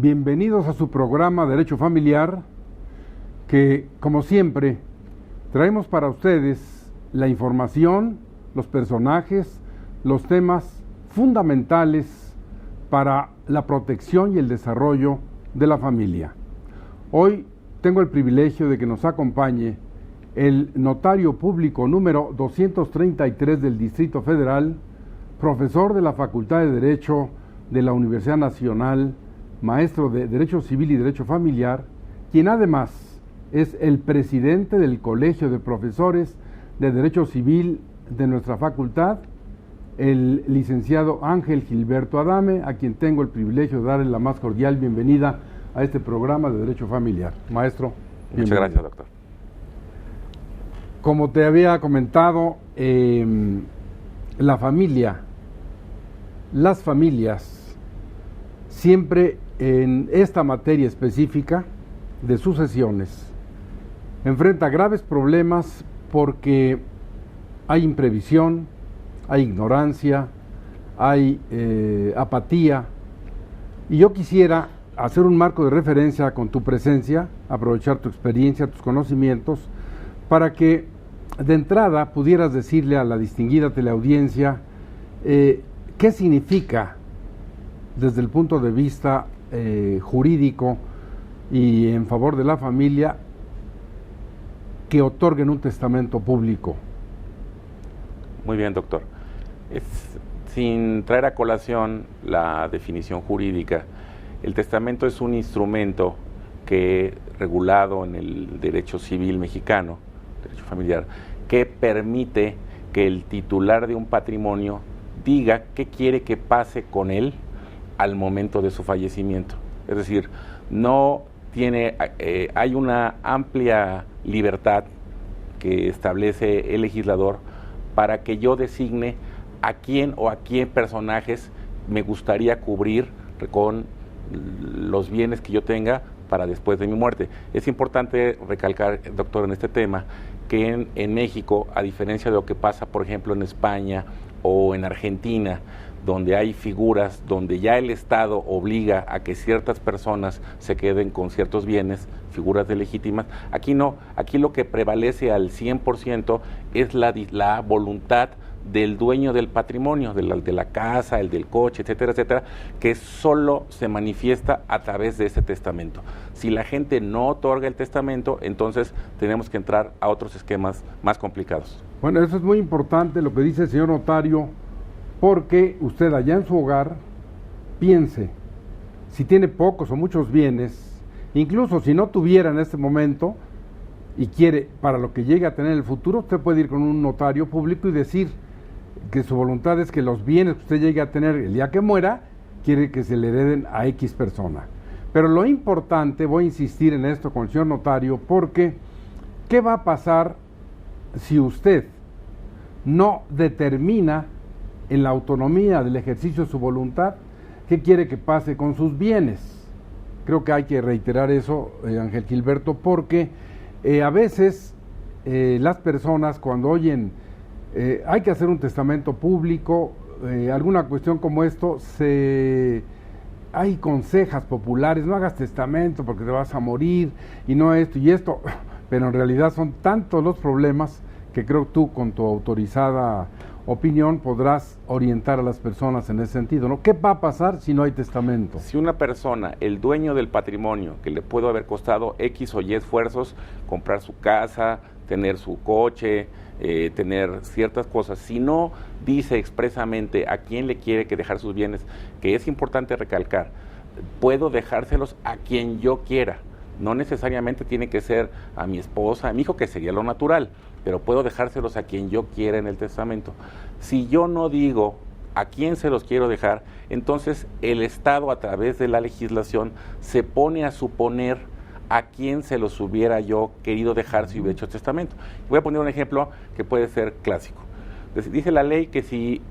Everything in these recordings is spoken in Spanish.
Bienvenidos a su programa Derecho Familiar, que, como siempre, traemos para ustedes la información, los personajes, los temas fundamentales para la protección y el desarrollo de la familia. Hoy tengo el privilegio de que nos acompañe el notario público número 233 del Distrito Federal, profesor de la Facultad de Derecho de la Universidad Nacional, maestro de Derecho Civil y Derecho Familiar, quien además es el presidente del Colegio de Profesores de Derecho Civil de nuestra facultad, el licenciado Ángel Gilberto Adame, a quien tengo el privilegio de darle la más cordial bienvenida a este programa de Derecho Familiar. Maestro, bienvenido. Muchas gracias, doctor. Como te había comentado, la familia, las familias, siempre en esta materia específica de sucesiones, enfrenta graves problemas porque hay imprevisión, hay ignorancia, hay apatía, y yo quisiera hacer un marco de referencia con tu presencia, aprovechar tu experiencia, tus conocimientos, para que de entrada pudieras decirle a la distinguida teleaudiencia qué significa desde el punto de vista jurídico y en favor de la familia que otorguen un testamento público. Muy bien, doctor. Sin traer a colación la definición jurídica, el testamento es un instrumento que, regulado en el derecho civil mexicano, derecho familiar, que permite que el titular de un patrimonio diga qué quiere que pase con él al momento de su fallecimiento. Es decir, hay una amplia libertad que establece el legislador para que yo designe a quién o a qué personajes me gustaría cubrir con los bienes que yo tenga para después de mi muerte. Es importante recalcar, doctor, en este tema, que en México, a diferencia de lo que pasa, por ejemplo, en España o en Argentina, donde hay figuras donde ya el Estado obliga a que ciertas personas se queden con ciertos bienes, figuras legítimas, aquí no, aquí lo que prevalece al 100% es la voluntad del dueño del patrimonio, de la casa, el del coche, etcétera, etcétera, que solo se manifiesta a través de ese testamento. Si la gente no otorga el testamento, entonces tenemos que entrar a otros esquemas más complicados. Bueno, eso es muy importante lo que dice el señor notario, porque usted allá en su hogar piense si tiene pocos o muchos bienes, incluso si no tuviera en este momento y quiere para lo que llegue a tener en el futuro, usted puede ir con un notario público y decir que su voluntad es que los bienes que usted llegue a tener el día que muera, quiere que se le hereden a X persona. Pero lo importante, voy a insistir en esto con el señor notario, porque ¿qué va a pasar si usted no determina en la autonomía del ejercicio de su voluntad qué quiere que pase con sus bienes? Creo que hay que reiterar eso, Ángel Gilberto, porque a veces las personas cuando oyen hay que hacer un testamento público, alguna cuestión como esto, hay consejas populares, no hagas testamento porque te vas a morir, y no esto y esto, pero en realidad son tantos los problemas que creo que tú, con tu autorizada opinión, podrás orientar a las personas en ese sentido, ¿no? ¿Qué va a pasar si no hay testamento? Si una persona, el dueño del patrimonio, que le pudo haber costado X o Y esfuerzos, comprar su casa, tener su coche, tener ciertas cosas, si no dice expresamente a quién le quiere que dejar sus bienes, que es importante recalcar, puedo dejárselos a quien yo quiera, no necesariamente tiene que ser a mi esposa, a mi hijo, que sería lo natural, pero puedo dejárselos a quien yo quiera en el testamento. Si yo no digo a quién se los quiero dejar, entonces el Estado, a través de la legislación, se pone a suponer a quién se los hubiera yo querido dejar si hubiera hecho testamento. Voy a poner un ejemplo que puede ser clásico. Dice la ley que si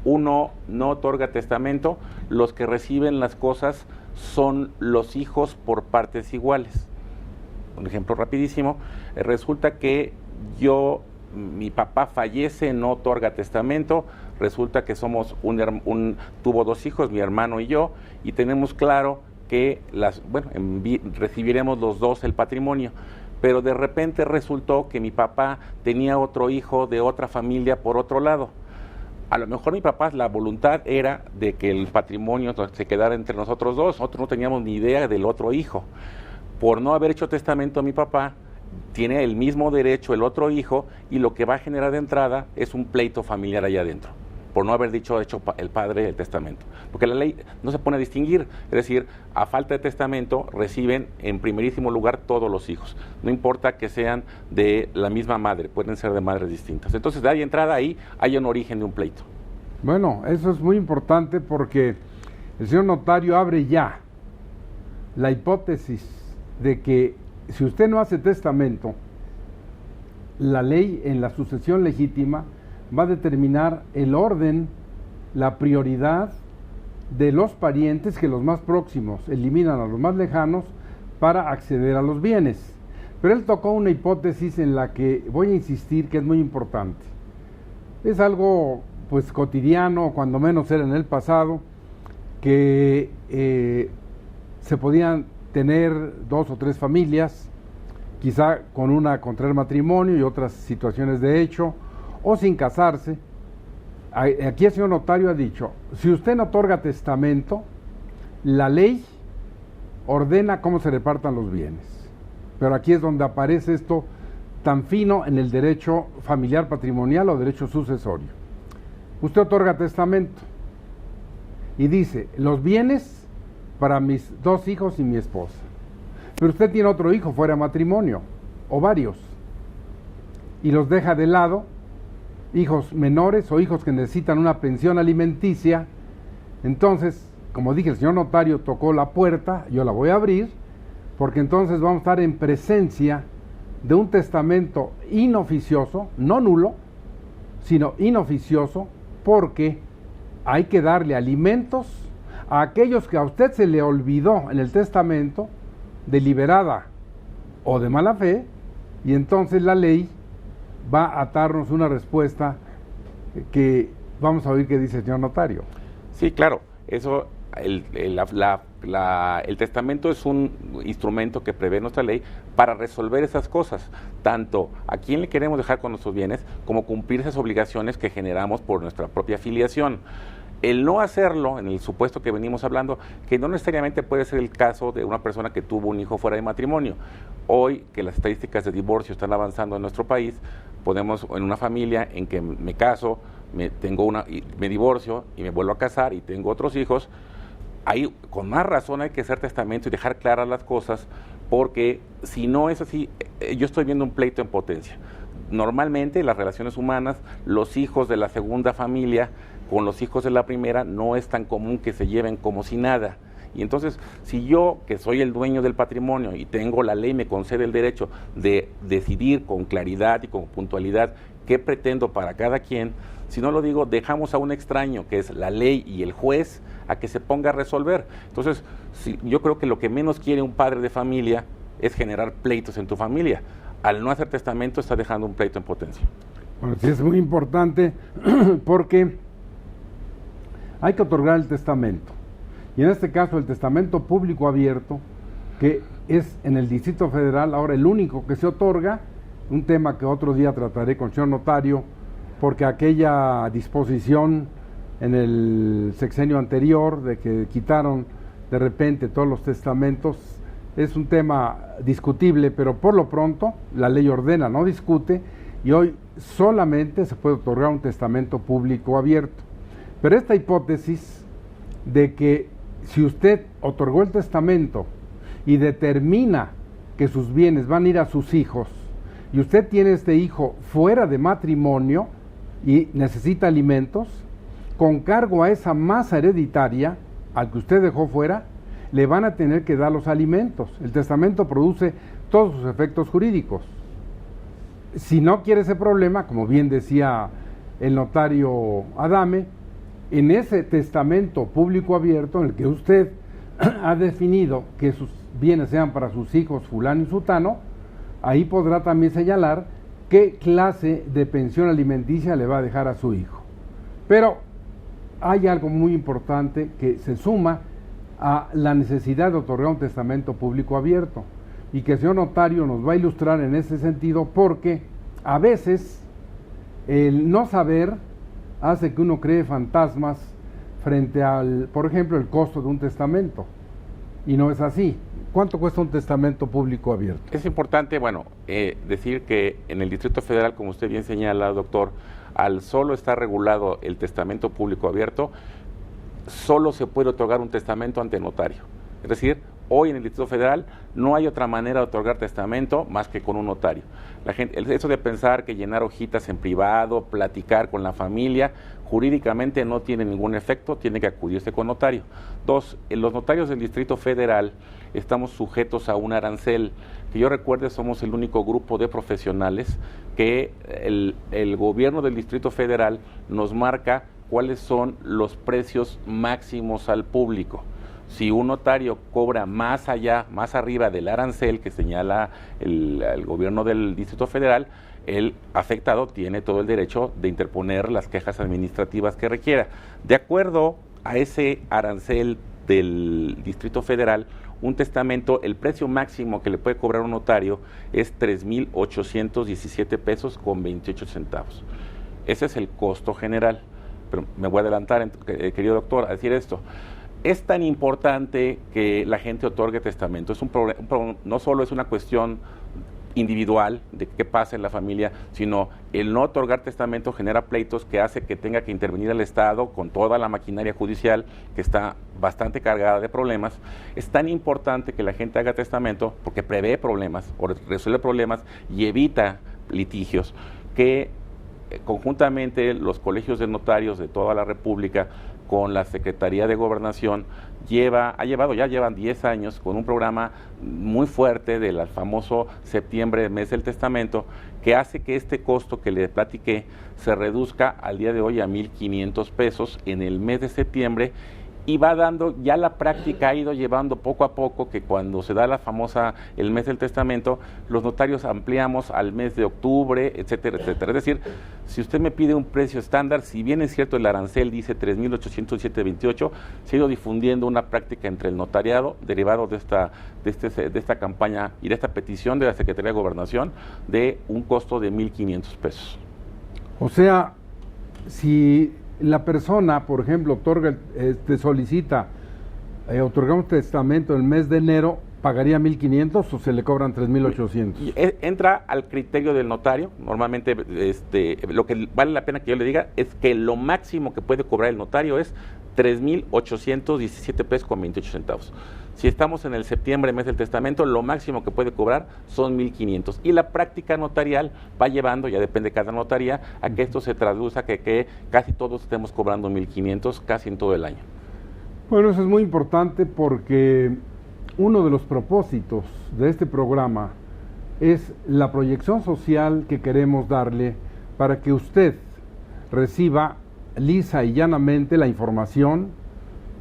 uno no otorga testamento, los que reciben las cosas son los hijos por partes iguales. Un ejemplo rapidísimo, resulta que mi papá fallece, no otorga testamento, resulta que somos tuvo dos hijos, mi hermano y yo, y tenemos claro que recibiremos los dos el patrimonio. Pero de repente resultó que mi papá tenía otro hijo de otra familia por otro lado. A lo mejor mi papá, la voluntad era de que el patrimonio se quedara entre nosotros dos. Nosotros no teníamos ni idea del otro hijo. Por no haber hecho testamento mi papá, tiene el mismo derecho el otro hijo, y lo que va a generar de entrada es un pleito familiar allá adentro, por no haber hecho el padre el testamento. Porque la ley no se pone a distinguir, es decir, a falta de testamento reciben en primerísimo lugar todos los hijos, no importa que sean de la misma madre, pueden ser de madres distintas. Entonces, de ahí entrada ahí hay un origen de un pleito. Bueno, eso es muy importante porque el señor notario abre ya la hipótesis de que si usted no hace testamento, la ley en la sucesión legítima va a determinar el orden, la prioridad de los parientes, que los más próximos eliminan a los más lejanos para acceder a los bienes. Pero él tocó una hipótesis en la que voy a insistir que es muy importante. Es algo pues cotidiano, cuando menos era en el pasado, que se podían tener 2 o 3 familias, quizá con una contraer matrimonio y otras situaciones de hecho, o sin casarse. Aquí el señor notario ha dicho, si usted no otorga testamento, la ley ordena cómo se repartan los bienes. Pero aquí es donde aparece esto tan fino en el derecho familiar patrimonial o derecho sucesorio. Usted otorga testamento y dice, los bienes para mis 2 hijos y mi esposa. Pero usted tiene otro hijo fuera de matrimonio, o varios, y los deja de lado, hijos menores o hijos que necesitan una pensión alimenticia. Entonces, como dije, el señor notario tocó la puerta, yo la voy a abrir, porque entonces vamos a estar en presencia de un testamento inoficioso, no nulo, sino inoficioso, porque hay que darle alimentos a aquellos que a usted se le olvidó en el testamento, deliberada o de mala fe, y entonces la ley va a darnos una respuesta que vamos a oír que dice el señor notario. Sí, claro, eso, el testamento es un instrumento que prevé nuestra ley para resolver esas cosas, tanto a quién le queremos dejar con nuestros bienes, como cumplir esas obligaciones que generamos por nuestra propia filiación. El no hacerlo, en el supuesto que venimos hablando, que no necesariamente puede ser el caso de una persona que tuvo un hijo fuera de matrimonio. Hoy, que las estadísticas de divorcio están avanzando en nuestro país, podemos, en una familia en que me caso, me divorcio y me vuelvo a casar y tengo otros hijos, ahí con más razón hay que hacer testamento y dejar claras las cosas, porque si no es así, yo estoy viendo un pleito en potencia. Normalmente en las relaciones humanas, los hijos de la segunda familia con los hijos de la primera no es tan común que se lleven como si nada. Y entonces, si yo, que soy el dueño del patrimonio y tengo la ley, me concede el derecho de decidir con claridad y con puntualidad qué pretendo para cada quien, si no lo digo, dejamos a un extraño, que es la ley y el juez, a que se ponga a resolver. Entonces, yo creo que lo que menos quiere un padre de familia es generar pleitos en tu familia. Al no hacer testamento, está dejando un pleito en potencia. Bueno, sí es muy importante porque hay que otorgar el testamento. Y en este caso el testamento público abierto, que es en el Distrito Federal ahora el único que se otorga, un tema que otro día trataré con el señor notario, porque aquella disposición en el sexenio anterior de que quitaron de repente todos los testamentos es un tema discutible, pero por lo pronto la ley ordena, no discute, y hoy solamente se puede otorgar un testamento público abierto. Pero esta hipótesis de que si usted otorgó el testamento y determina que sus bienes van a ir a sus hijos, y usted tiene este hijo fuera de matrimonio y necesita alimentos, con cargo a esa masa hereditaria al que usted dejó fuera, le van a tener que dar los alimentos. El testamento produce todos sus efectos jurídicos. Si no quiere ese problema, como bien decía el notario Adame, en ese testamento público abierto en el que usted ha definido que sus bienes sean para sus hijos fulano y sutano, ahí podrá también señalar qué clase de pensión alimenticia le va a dejar a su hijo. Pero hay algo muy importante que se suma a la necesidad de otorgar un testamento público abierto, y que el señor notario nos va a ilustrar en ese sentido, porque a veces el no saber hace que uno cree fantasmas frente al, por ejemplo, el costo de un testamento, y no es así. ¿Cuánto cuesta un testamento público abierto? Es importante, bueno, decir que en el Distrito Federal, como usted bien señala, doctor, al solo estar regulado el testamento público abierto, solo se puede otorgar un testamento ante notario. Es decir, hoy en el Distrito Federal no hay otra manera de otorgar testamento más que con un notario. La gente, eso de pensar que llenar hojitas en privado, platicar con la familia, jurídicamente no tiene ningún efecto, tiene que acudirse con notario. Dos, los notarios del Distrito Federal estamos sujetos a un arancel. Que yo recuerde, somos el único grupo de profesionales que el gobierno del Distrito Federal nos marca cuáles son los precios máximos al público. Si un notario cobra más allá, más arriba del arancel que señala el gobierno del Distrito Federal, el afectado tiene todo el derecho de interponer las quejas administrativas que requiera. De acuerdo a ese arancel del Distrito Federal, un testamento, el precio máximo que le puede cobrar un notario es 3,817 pesos con 28 centavos. Ese es el costo general. Pero me voy a adelantar, querido doctor, a decir esto. Es tan importante que la gente otorgue testamento. Es no solo es una cuestión individual de qué pasa en la familia, sino el no otorgar testamento genera pleitos que hace que tenga que intervenir el Estado con toda la maquinaria judicial que está bastante cargada de problemas. Es tan importante que la gente haga testamento porque prevé problemas o resuelve problemas y evita litigios, que conjuntamente los colegios de notarios de toda la República con la Secretaría de Gobernación ya llevan 10 años con un programa muy fuerte del famoso septiembre, mes del testamento, que hace que este costo que le platiqué se reduzca al día de hoy a 1,500 pesos en el mes de septiembre, y va dando, ya la práctica ha ido llevando poco a poco que cuando se da el mes del testamento, los notarios ampliamos al mes de octubre, etcétera, etcétera. Es decir, si usted me pide un precio estándar, si bien es cierto el arancel dice 3,807.28, se ha ido difundiendo una práctica entre el notariado, derivado de esta campaña y de esta petición de la Secretaría de Gobernación, de un costo de 1,500 pesos. O sea, si la persona, por ejemplo, solicita otorgar un testamento en el mes de enero, ¿pagaría 1,500 o se le cobran 3,800? Entra al criterio del notario. Normalmente lo que vale la pena que yo le diga es que lo máximo que puede cobrar el notario es 3,817 pesos con 28 centavos. Si estamos en el septiembre, mes del testamento, lo máximo que puede cobrar son 1,500. Y la práctica notarial va llevando, ya depende de cada notaría, a que esto se traduzca que casi todos estemos cobrando 1,500 casi en todo el año. Bueno, eso es muy importante porque uno de los propósitos de este programa es la proyección social que queremos darle para que usted reciba lisa y llanamente la información,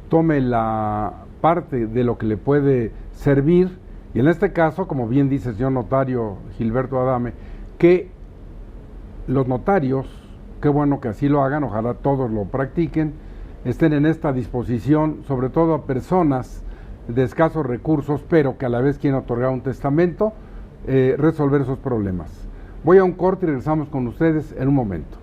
tome la parte de lo que le puede servir, y en este caso, como bien dice el señor notario Gilberto Adame, que los notarios, qué bueno que así lo hagan, ojalá todos lo practiquen, estén en esta disposición, sobre todo a personas de escasos recursos, pero que a la vez quieren otorgar un testamento, resolver esos problemas. Voy a un corte y regresamos con ustedes en un momento.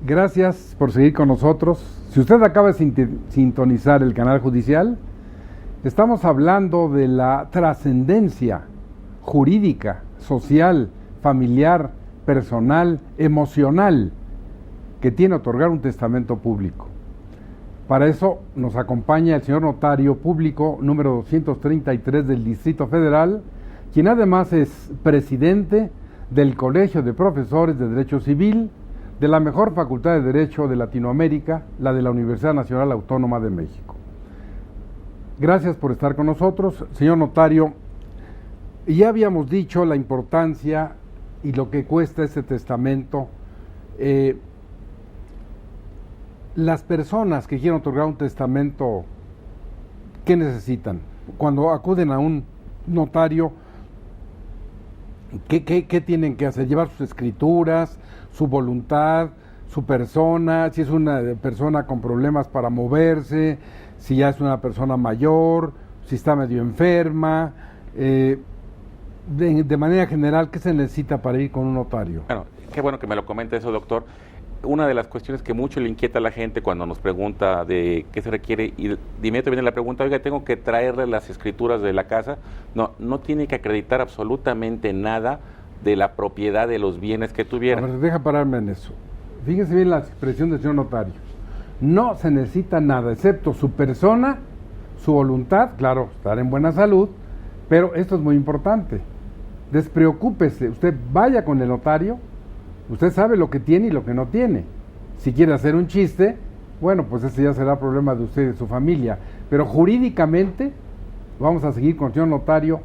Gracias por seguir con nosotros. Si usted acaba de sintonizar el canal judicial, estamos hablando de la trascendencia jurídica, social, familiar, personal, emocional que tiene otorgar un testamento público. Para eso nos acompaña el señor notario público número 233 del Distrito Federal, quien además es presidente del Colegio de Profesores de Derecho Civil de la mejor facultad de Derecho de Latinoamérica, la de la Universidad Nacional Autónoma de México. Gracias por estar con nosotros, señor notario. Ya habíamos dicho la importancia y lo que cuesta ese testamento. Las personas que quieren otorgar un testamento, ¿qué necesitan? Cuando acuden a un notario, ¿qué tienen que hacer? ¿Llevar sus escrituras, su voluntad, su persona? Si es una persona con problemas para moverse, si ya es una persona mayor, si está medio enferma. De manera general, ¿qué se necesita para ir con un notario? Bueno, qué bueno que me lo comenta eso, doctor. Una de las cuestiones que mucho le inquieta a la gente cuando nos pregunta de qué se requiere, y de inmediato viene la pregunta, oiga, ¿tengo que traerle las escrituras de la casa? No tiene que acreditar absolutamente nada de la propiedad de los bienes que tuviera. A ver, deja pararme en eso. Fíjese bien la expresión del señor notario. No se necesita nada, excepto su persona, su voluntad, claro, estar en buena salud, pero esto es muy importante. Despreocúpese, usted vaya con el notario. Usted sabe lo que tiene y lo que no tiene. Si quiere hacer un chiste, bueno, pues ese ya será problema de usted y de su familia. Pero jurídicamente, vamos a seguir con el señor notario.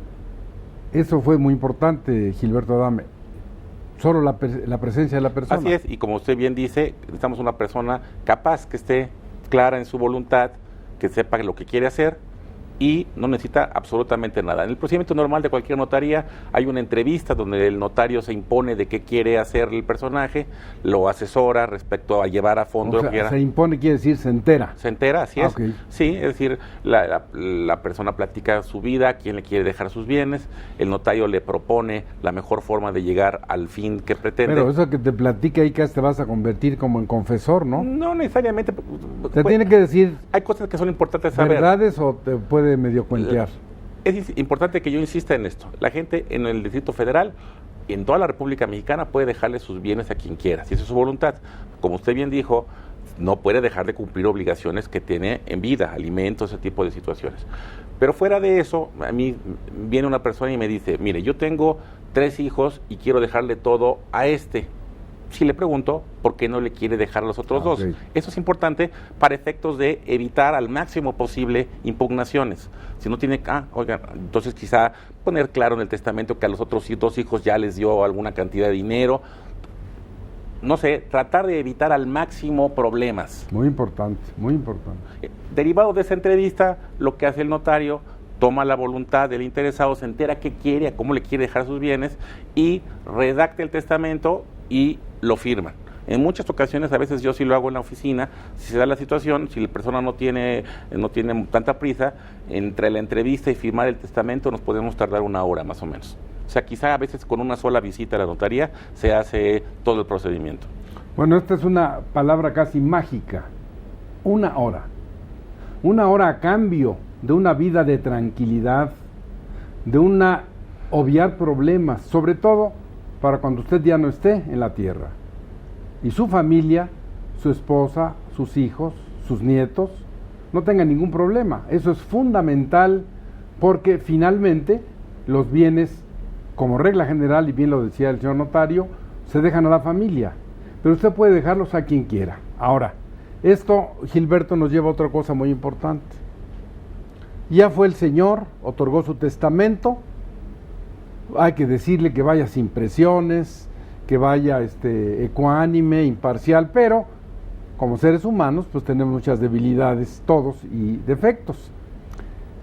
Eso fue muy importante, Gilberto Adame. Solo la presencia de la persona. Así es, y como usted bien dice, necesitamos una persona capaz, que esté clara en su voluntad, que sepa lo que quiere hacer, y no necesita absolutamente nada. En el procedimiento normal de cualquier notaría hay una entrevista donde el notario se impone de qué quiere hacer el personaje, lo asesora respecto a llevar a fondo lo que quiera. Se impone quiere decir se entera. Se entera, así es. Okay. Sí, es decir, la persona platica su vida, quién le quiere dejar sus bienes, el notario le propone la mejor forma de llegar al fin que pretende. Pero eso que te platica ahí, que te vas a convertir como en confesor, ¿no? No necesariamente. Te tiene que decir. Hay cosas que son importantes saber. ¿Verdades o te puede medio cuentear? Es importante que yo insista en esto. La gente en el Distrito Federal, en toda la República Mexicana, puede dejarle sus bienes a quien quiera, si esa es su voluntad. Como usted bien dijo, no puede dejar de cumplir obligaciones que tiene en vida, alimentos, ese tipo de situaciones. Pero fuera de eso, a mí viene una persona y me dice, mire, yo tengo 3 hijos y quiero dejarle todo a este. Si le pregunto, ¿por qué no le quiere dejar a los otros 2? Eso es importante para efectos de evitar al máximo posible impugnaciones. Si no tiene, oiga, entonces quizá poner claro en el testamento que a los otros 2 hijos ya les dio alguna cantidad de dinero. No sé, tratar de evitar al máximo problemas. Muy importante, muy importante. Derivado de esa entrevista, lo que hace el notario, toma la voluntad del interesado, se entera qué quiere, a cómo le quiere dejar sus bienes y redacta el testamento y lo firman. En muchas ocasiones, a veces yo sí lo hago en la oficina, si se da la situación, si la persona no tiene tanta prisa, entre la entrevista y firmar el testamento nos podemos tardar 1 hora más o menos. O sea, quizá a veces con una sola visita a la notaría se hace todo el procedimiento. Bueno, esta es una palabra casi mágica, 1 hora. 1 hora a cambio de una vida de tranquilidad, de obviar problemas, sobre todo para cuando usted ya no esté en la tierra. Y su familia, su esposa, sus hijos, sus nietos, no tengan ningún problema. Eso es fundamental porque finalmente los bienes, como regla general, y bien lo decía el señor notario, se dejan a la familia. Pero usted puede dejarlos a quien quiera. Ahora, esto, Gilberto, nos lleva a otra cosa muy importante. Ya fue el señor, otorgó su testamento. Hay que decirle que vaya sin presiones, que vaya ecuánime, imparcial, pero como seres humanos pues tenemos muchas debilidades todos y defectos.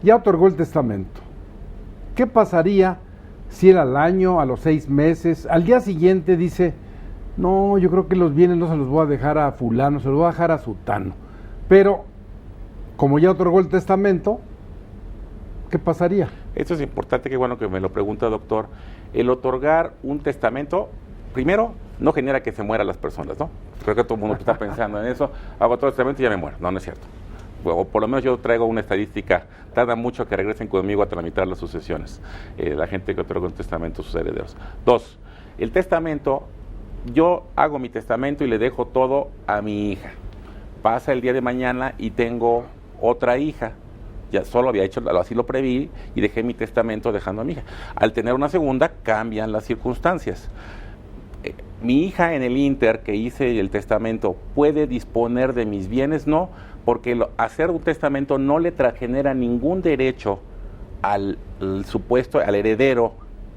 Ya otorgó el testamento. ¿Qué pasaría si él al año, a los 6 meses, al día siguiente dice, no, yo creo que los bienes no se los voy a dejar a fulano, se los voy a dejar a sutano? Pero como ya otorgó el testamento, ¿qué pasaría? Esto es importante, que bueno que me lo pregunta, doctor. El otorgar un testamento, primero, no genera que se mueran las personas, ¿no? Creo que todo el mundo está pensando en eso. Hago todo el testamento y ya me muero. No, no es cierto. O por lo menos yo traigo una estadística. Tarda mucho que regresen conmigo a tramitar las sucesiones. La gente que otorga un testamento a sus herederos. 2, el testamento, yo hago mi testamento y le dejo todo a mi hija. Pasa el día de mañana y tengo otra hija. Ya solo había hecho, así lo preví y dejé mi testamento dejando a mi hija. Al tener una segunda, cambian las circunstancias. Mi hija en el inter que hice el testamento, ¿puede disponer de mis bienes? No, porque hacer un testamento no le genera ningún derecho al heredero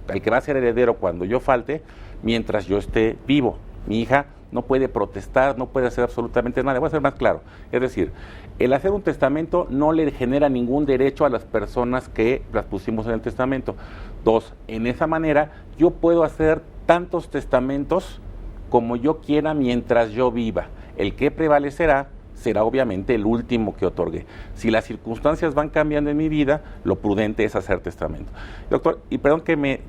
el que va a ser heredero cuando yo falte, mientras yo esté vivo. Mi hija no puede protestar, no puede hacer absolutamente nada. Voy a ser más claro. Es decir, el hacer un testamento no le genera ningún derecho a las personas que las pusimos en el testamento. 2, en esa manera yo puedo hacer tantos testamentos como yo quiera mientras yo viva. El que prevalecerá será obviamente el último que otorgue. Si las circunstancias van cambiando en mi vida, lo prudente es hacer testamento. Doctor, y perdón que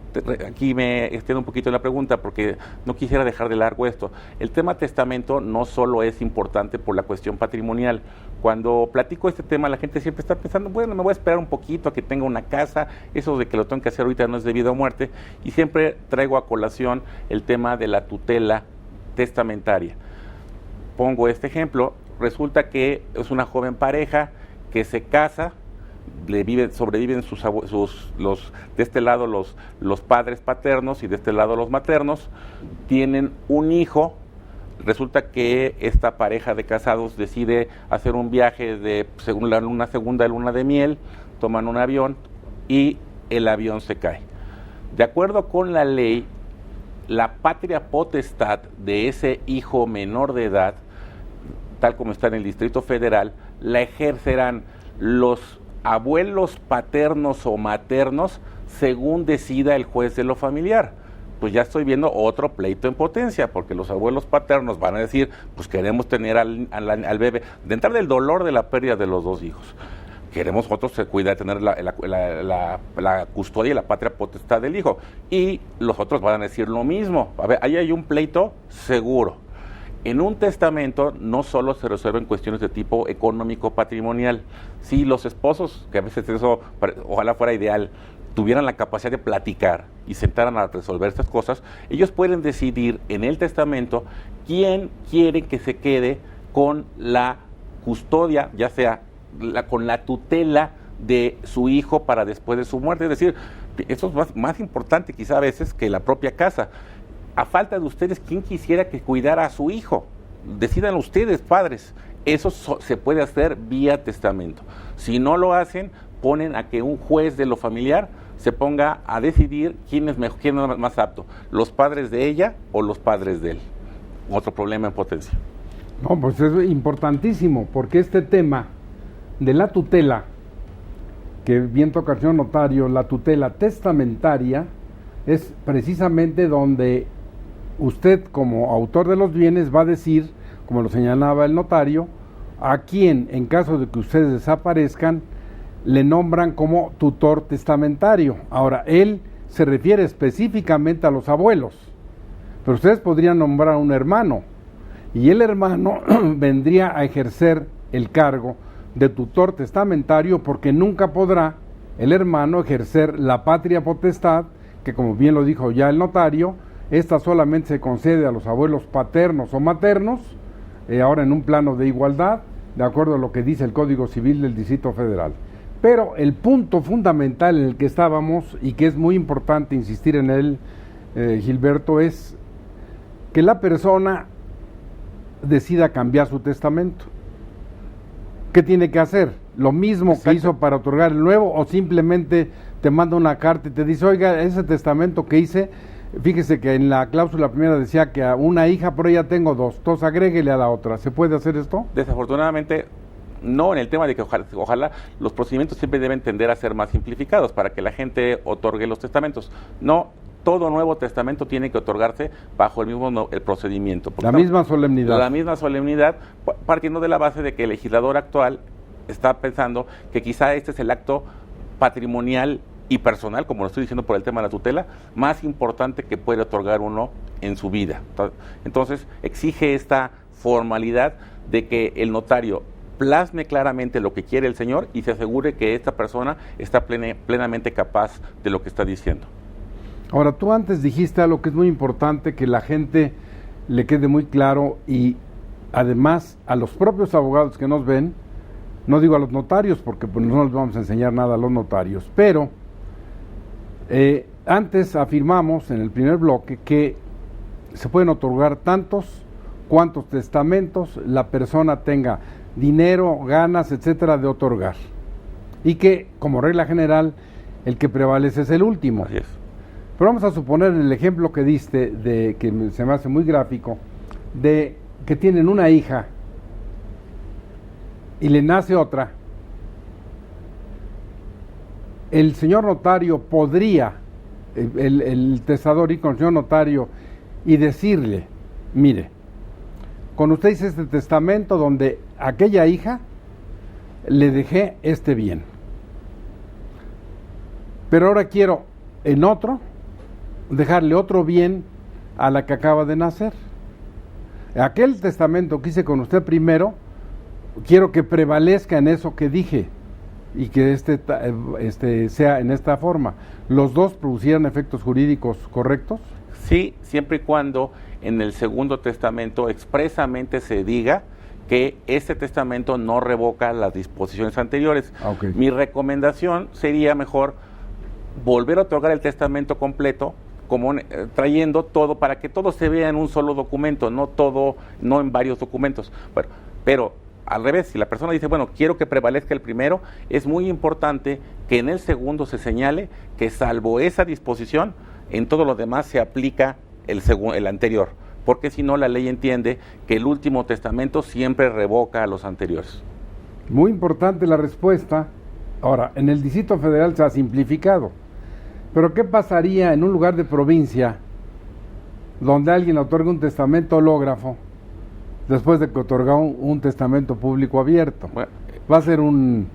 aquí me extiendo un poquito en la pregunta, porque no quisiera dejar de largo esto. El tema testamento no solo es importante por la cuestión patrimonial. Cuando platico este tema, la gente siempre está pensando, bueno, me voy a esperar un poquito a que tenga una casa, eso de que lo tengo que hacer ahorita no es de vida o muerte, y siempre traigo a colación el tema de la tutela testamentaria. Pongo este ejemplo. Resulta que es una joven pareja que se casa, sobreviven de este lado los padres paternos y de este lado los maternos, tienen un hijo. Resulta que esta pareja de casados decide hacer un viaje según una segunda luna de miel, toman un avión y el avión se cae. De acuerdo con la ley, la patria potestad de ese hijo menor de edad, tal como está en el Distrito Federal, la ejercerán los abuelos paternos o maternos según decida el juez de lo familiar. Pues ya estoy viendo otro pleito en potencia, porque los abuelos paternos van a decir, pues queremos tener al bebé, de entrar del dolor de la pérdida de los dos hijos. Queremos otros cuidar, tener la custodia y la patria potestad del hijo. Y los otros van a decir lo mismo. A ver, ahí hay un pleito seguro. En un testamento no solo se resuelven cuestiones de tipo económico patrimonial. Si los esposos, que a veces eso ojalá fuera ideal, tuvieran la capacidad de platicar y sentaran a resolver estas cosas, ellos pueden decidir en el testamento quién quiere que se quede con la custodia, ya sea con la tutela de su hijo para después de su muerte. Es decir, eso es más importante quizá a veces que la propia casa. A falta de ustedes, ¿quién quisiera que cuidara a su hijo? Decidan ustedes, padres. Eso se puede hacer vía testamento. Si no lo hacen, ponen a que un juez de lo familiar se ponga a decidir quién es más apto, los padres de ella o los padres de él. Otro problema en potencia. No, pues es importantísimo, porque este tema de la tutela, que bien toca el señor notario, la tutela testamentaria, es precisamente donde usted, como autor de los bienes, va a decir, como lo señalaba el notario, a quién, en caso de que ustedes desaparezcan, le nombran como tutor testamentario. Ahora, él se refiere específicamente a los abuelos, pero ustedes podrían nombrar a un hermano, y el hermano vendría a ejercer el cargo de tutor testamentario, porque nunca podrá el hermano ejercer la patria potestad, que como bien lo dijo ya el notario, esta solamente se concede a los abuelos paternos o maternos, ahora en un plano de igualdad, de acuerdo a lo que dice el Código Civil del Distrito Federal. Pero el punto fundamental en el que estábamos, y que es muy importante insistir en él, Gilberto, es que la persona decida cambiar su testamento. ¿Qué tiene que hacer? ¿Lo mismo Exacto. que hizo para otorgar el nuevo, o simplemente te manda una carta y te dice, oiga, ese testamento que hice, fíjese que en la cláusula primera decía que a una hija, pero ya tengo dos, entonces agréguele a la otra? ¿Se puede hacer esto? Desafortunadamente no, en el tema de que ojalá los procedimientos siempre deben tender a ser más simplificados para que la gente otorgue los testamentos. No, todo nuevo testamento tiene que otorgarse bajo el mismo el procedimiento. La misma solemnidad. La misma solemnidad, partiendo de la base de que el legislador actual está pensando que quizá este es el acto patrimonial y personal, como lo estoy diciendo por el tema de la tutela, más importante que puede otorgar uno en su vida. Entonces, exige esta formalidad de que el notario plasme claramente lo que quiere el señor y se asegure que esta persona está plenamente capaz de lo que está diciendo. Ahora, tú antes dijiste algo que es muy importante, que la gente le quede muy claro, y además a los propios abogados que nos ven, no digo a los notarios porque pues no les vamos a enseñar nada a los notarios, pero antes afirmamos en el primer bloque que se pueden otorgar tantos cuantos testamentos la persona tenga dinero, ganas, etcétera, de otorgar, y que como regla general el que prevalece es el último. Así es. Pero vamos a suponer el ejemplo que diste, de que se me hace muy gráfico, de que tienen una hija y le nace otra. El señor notario podría, el testador, ir con el señor notario y decirle: mire, con usted hice este testamento donde a aquella hija le dejé este bien, pero ahora quiero en otro dejarle otro bien a la que acaba de nacer. Aquel testamento que hice con usted primero, quiero que prevalezca en eso que dije y que este sea en esta forma. ¿Los dos producieran efectos jurídicos correctos? Sí, siempre y cuando en el segundo testamento expresamente se diga que este testamento no revoca las disposiciones anteriores. Okay. Mi recomendación sería mejor volver a otorgar el testamento completo, como trayendo todo para que todo se vea en un solo documento, no en varios documentos. Bueno, pero al revés, si la persona dice, bueno, quiero que prevalezca el primero, es muy importante que en el segundo se señale que salvo esa disposición, en todo lo demás se aplica el anterior, porque si no la ley entiende que el último testamento siempre revoca a los anteriores. Muy importante la respuesta. Ahora, en el Distrito Federal se ha simplificado, pero ¿qué pasaría en un lugar de provincia donde alguien otorga un testamento hológrafo después de que otorga un testamento público abierto? Bueno, va a ser un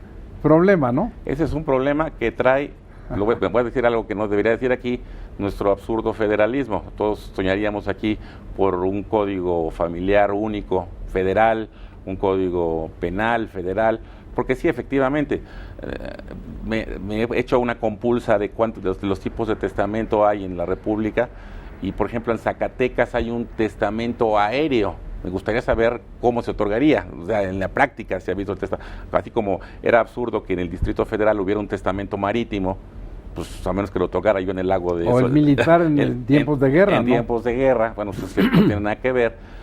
problema, ¿no? Ese es un problema que trae, voy a decir algo que no debería decir aquí, nuestro absurdo federalismo. Todos soñaríamos aquí por un código familiar único, federal, un código penal federal, porque sí, efectivamente, me he hecho una compulsa de cuántos de los tipos de testamento hay en la República, y por ejemplo en Zacatecas hay un testamento aéreo. Me gustaría saber cómo se otorgaría, o sea, en la práctica se ha visto el testamento, así como era absurdo que en el Distrito Federal hubiera un testamento marítimo, pues a menos que lo otorgara yo en el lago de... O el militar en tiempos de guerra, en tiempos de guerra, bueno, pues no tiene nada que ver.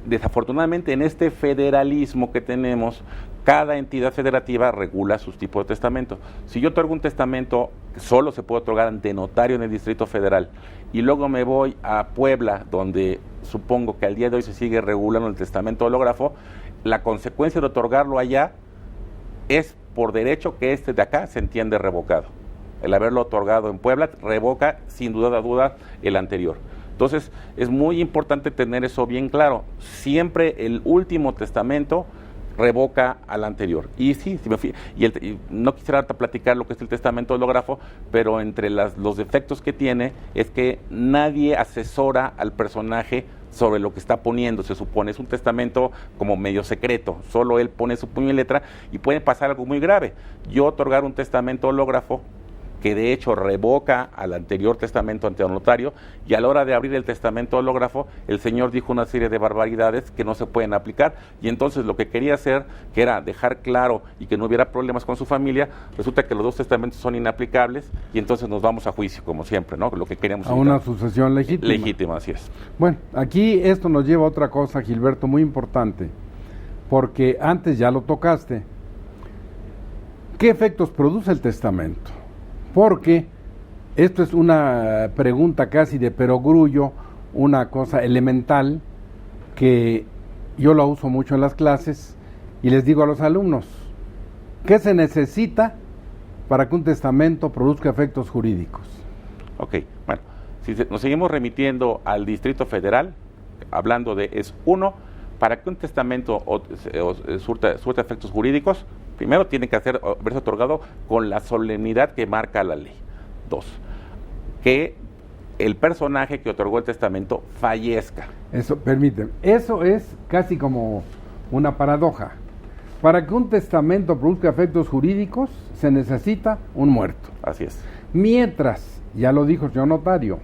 Desafortunadamente, en este federalismo que tenemos, cada entidad federativa regula sus tipos de testamento. Si yo otorgo un testamento, solo se puede otorgar ante notario en el Distrito Federal, y luego me voy a Puebla, donde supongo que al día de hoy se sigue regulando el testamento hológrafo, la consecuencia de otorgarlo allá es por derecho que este de acá se entiende revocado. El haberlo otorgado en Puebla revoca sin duda el anterior. Entonces, es muy importante tener eso bien claro. Siempre el último testamento revoca al anterior. Y sí, y no quisiera ahorita platicar lo que es el testamento hológrafo, pero entre los defectos que tiene es que nadie asesora al personaje sobre lo que está poniendo, se supone. Es un testamento como medio secreto, solo él pone su puño y letra, y puede pasar algo muy grave. Yo otorgar un testamento hológrafo que de hecho revoca al anterior testamento ante el notario, y a la hora de abrir el testamento hológrafo, el señor dijo una serie de barbaridades que no se pueden aplicar, y entonces lo que quería hacer, que era dejar claro y que no hubiera problemas con su familia, resulta que los dos testamentos son inaplicables, y entonces nos vamos a juicio, como siempre, ¿no? Lo que queríamos a una sucesión legítima. Legítima, así es. Bueno, aquí esto nos lleva a otra cosa, Gilberto, muy importante, porque antes ya lo tocaste. ¿Qué efectos produce el testamento? Porque esto es una pregunta casi de perogrullo, una cosa elemental que yo la uso mucho en las clases y les digo a los alumnos: ¿qué se necesita para que un testamento produzca efectos jurídicos? Ok, bueno, si nos seguimos remitiendo al Distrito Federal, hablando de, es uno, para que un testamento surta efectos jurídicos, primero tiene que haberse otorgado con la solemnidad que marca la ley. 2, que el personaje que otorgó el testamento fallezca. Eso, permíteme, eso es casi como una paradoja. Para que un testamento produzca efectos jurídicos, se necesita un muerto. Así es. Mientras, ya lo dijo el señor notario,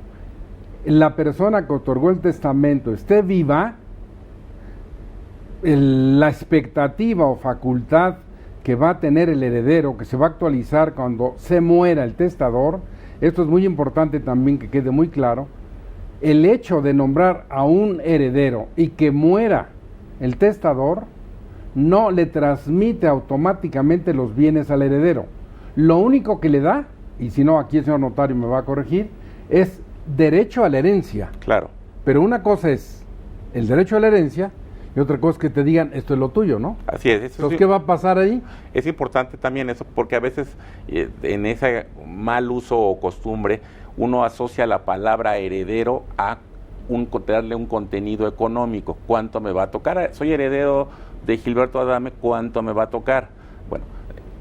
la persona que otorgó el testamento esté viva, la expectativa o facultad que va a tener el heredero, que se va a actualizar cuando se muera el testador. Esto es muy importante también que quede muy claro. El hecho de nombrar a un heredero y que muera el testador no le transmite automáticamente los bienes al heredero. Lo único que le da, y si no aquí el señor notario me va a corregir, es derecho a la herencia. Claro. Pero una cosa es el derecho a la herencia y otra cosa es que te digan esto es lo tuyo, ¿no? Así es. Entonces, ¿qué va a pasar ahí? Es importante también eso, porque a veces en ese mal uso o costumbre uno asocia la palabra heredero a darle un contenido económico. ¿Cuánto me va a tocar? Soy heredero de Gilberto Adame, ¿cuánto me va a tocar? Bueno,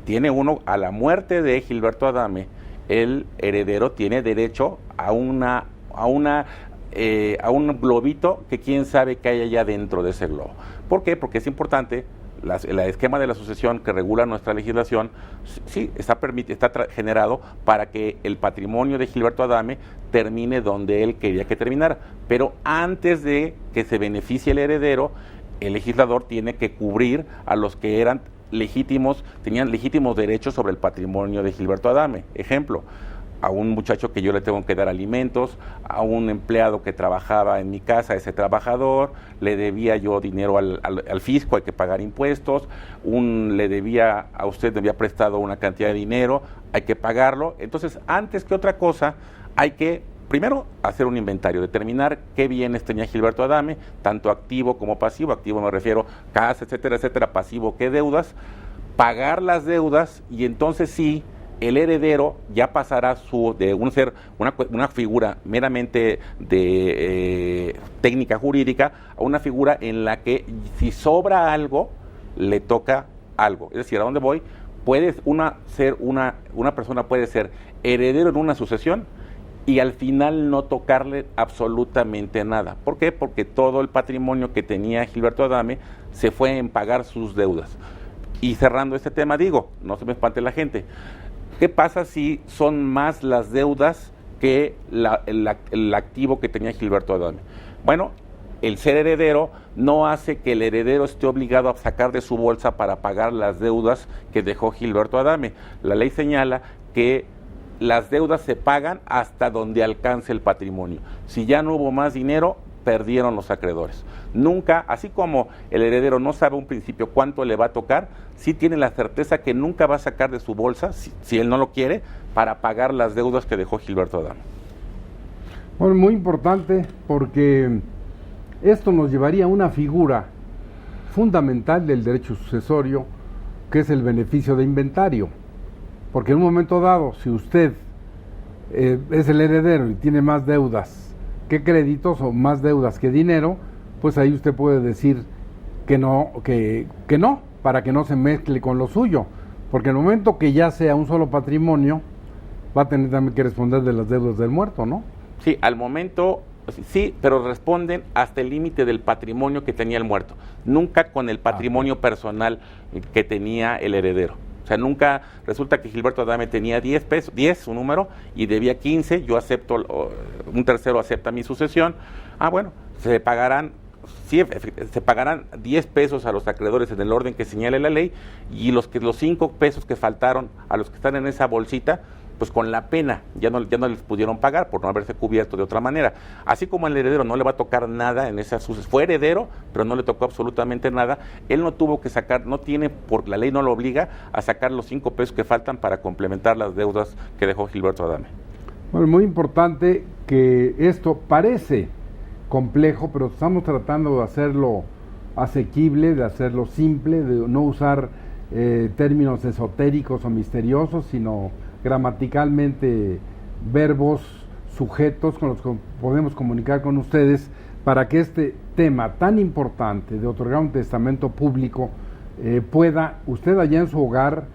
tiene uno, a la muerte de Gilberto Adame, el heredero tiene derecho a un globito que quién sabe qué hay allá dentro de ese globo. ¿Por qué? Porque es importante, el esquema de la sucesión que regula nuestra legislación, sí, está generado para que el patrimonio de Gilberto Adame termine donde él quería que terminara. Pero antes de que se beneficie el heredero, el legislador tiene que cubrir a los que eran legítimos, tenían legítimos derechos sobre el patrimonio de Gilberto Adame. Ejemplo, a un muchacho que yo le tengo que dar alimentos, a un empleado que trabajaba en mi casa, ese trabajador, le debía yo dinero al fisco, hay que pagar impuestos, le debía a usted, me había prestado una cantidad de dinero, hay que pagarlo. Entonces, antes que otra cosa, hay que primero hacer un inventario, determinar qué bienes tenía Gilberto Adame, tanto activo como pasivo. Activo me refiero casa, etcétera, etcétera, pasivo qué deudas, pagar las deudas, y entonces sí, el heredero ya pasará de ser una figura meramente de técnica jurídica a una figura en la que si sobra algo, le toca algo. Es decir, ¿a dónde voy? Una persona puede ser heredero en una sucesión y al final no tocarle absolutamente nada. ¿Por qué? Porque todo el patrimonio que tenía Gilberto Adame se fue en pagar sus deudas. Y cerrando este tema, digo, no se me espante la gente, ¿qué pasa si son más las deudas que el activo que tenía Gilberto Adame? Bueno, el ser heredero no hace que el heredero esté obligado a sacar de su bolsa para pagar las deudas que dejó Gilberto Adame. La ley señala que las deudas se pagan hasta donde alcance el patrimonio. Si ya no hubo más dinero, perdieron los acreedores. Nunca, así como el heredero no sabe un principio cuánto le va a tocar, sí tiene la certeza que nunca va a sacar de su bolsa, si él no lo quiere, para pagar las deudas que dejó Gilberto Adame. Bueno, muy importante, porque esto nos llevaría a una figura fundamental del derecho sucesorio, que es el beneficio de inventario. Porque en un momento dado, si usted es el heredero y tiene más deudas que créditos o más deudas que dinero, pues ahí usted puede decir que no, para que no se mezcle con lo suyo, porque en el momento que ya sea un solo patrimonio, va a tener también que responder de las deudas del muerto, ¿no? Sí, al momento, sí, pero responden hasta el límite del patrimonio que tenía el muerto, nunca con el patrimonio personal que tenía el heredero. O sea, nunca resulta que Gilberto Adame tenía 10 pesos, 10 un número, y debía 15, yo acepto, un tercero acepta mi sucesión. Bueno, se pagarán 10 pesos a los acreedores en el orden que señale la ley, y los 5 pesos que faltaron a los que están en esa bolsita, pues con la pena ya no les pudieron pagar por no haberse cubierto de otra manera. Así como al heredero no le va a tocar nada en esa sucesión, fue heredero, pero no le tocó absolutamente nada, él no tuvo que sacar, no tiene, por la ley no lo obliga a sacar los 5 pesos que faltan para complementar las deudas que dejó Gilberto Adame. Bueno, muy importante que esto parece complejo, pero estamos tratando de hacerlo asequible, de hacerlo simple, de no usar términos esotéricos o misteriosos, sino gramaticalmente verbos, sujetos con los que podemos comunicar con ustedes para que este tema tan importante de otorgar un testamento público pueda usted allá en su hogar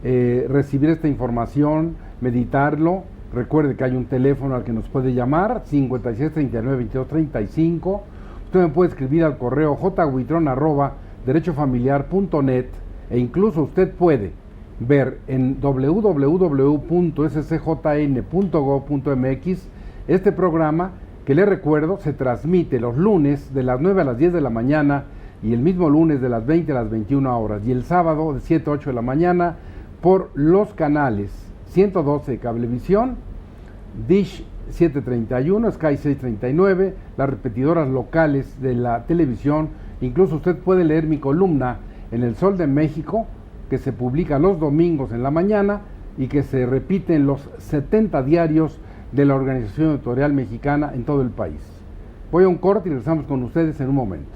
recibir esta información, meditarlo. Recuerde que hay un teléfono al que nos puede llamar, 5639-2235. Usted me puede escribir al correo jhuitron@derechofamiliar.net, e incluso usted puede ver en www.scjn.gov.mx este programa que, le recuerdo, se transmite los lunes de las 9 a las 10 de la mañana y el mismo lunes de las 20 a las 21 horas y el sábado de 7 a 8 de la mañana por los canales 112 Cablevisión, Dish 731, Sky 639, las repetidoras locales de la televisión. Incluso usted puede leer mi columna en El Sol de México, que se publica los domingos en la mañana y que se repite en los 70 diarios de la Organización Notarial Mexicana en todo el país. Voy a un corte y regresamos con ustedes en un momento.